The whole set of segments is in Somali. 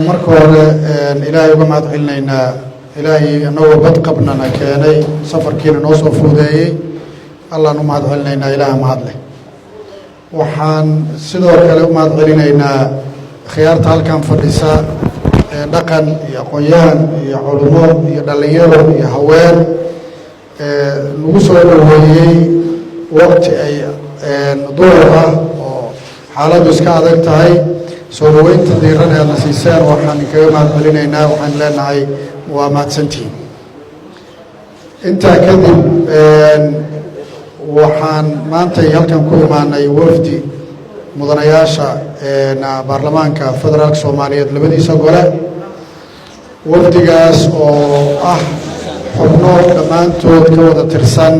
marka hore ilaahay uga mahad celinaynaa ilaahay anagoo bad qabnana keenay safarkiina noo soo fududeeyey allaan u mahad celinaynaa ilaaha mahad leh waxaan sidoo kale u mahad celinaynaa khiyaarta halkan fadhisa dhaqan iyo aqoon-yahan iyo culimo iyo dhalinyaro iyo haween nagu soo dhaweeyey waqti ay duhur ah oo xaaladdu iska adag tahay soo dhaweynta diiran ee aadna siiseen waxaan kaga mahad celinaynaa waxaan leenahay waa mahadsantihiin intaa kadib waxaan maanta halkan ku imaanay wafdi mudanayaasha baarlamaanka federaalka soomaaliyeed labadiisa gole wafdigaas oo ah xubno dhammaantood ka wada tirsan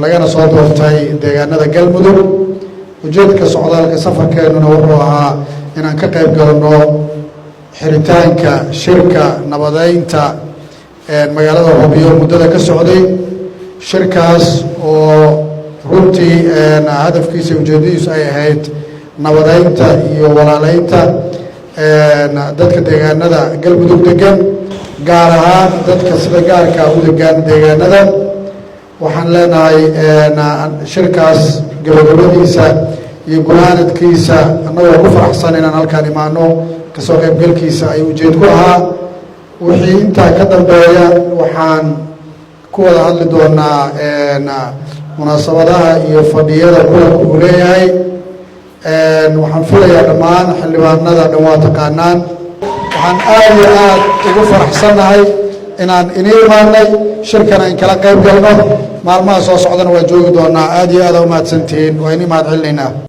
lagana soo doortay deegaanada galmudug ujeedka socdaalka safarkeennuna wuxuu ahaa inaan ka qayb galno xiritaanka shirka nabadeynta magaalada Hobyo muddada ka socday shirkaas oo runtii hadafkiisa ujeedadiisu ay ahayd nabadeynta iyo walaaleynta dadka deegaanada galmudug degan gaar ahaan dadka sida gaarka u degan deegaanada waxaan leenahay shirkaas gabagabadiisa iyo gunaanadkiisa annagoo ku faraxsan inaan halkaan imaano kasoo qaybgalkiisa ay ujeed ku ahaa wixii intaa ka dambeeya waxaan ku wada hadli doonaa munaasabadaha iyo fadhiyada kulanku uu leeyahay waxaan filayaa dhammaan xildhibaanada dhan waa taqaanaan waxaan aad iyo aad ugu faraxsannahay inaan inii imaanay shirkana in kala qayb galno maalmaha soo socdana waa joogi doonaa aad iyo aad u mahadsantihiin waa inii mahad celinaynaa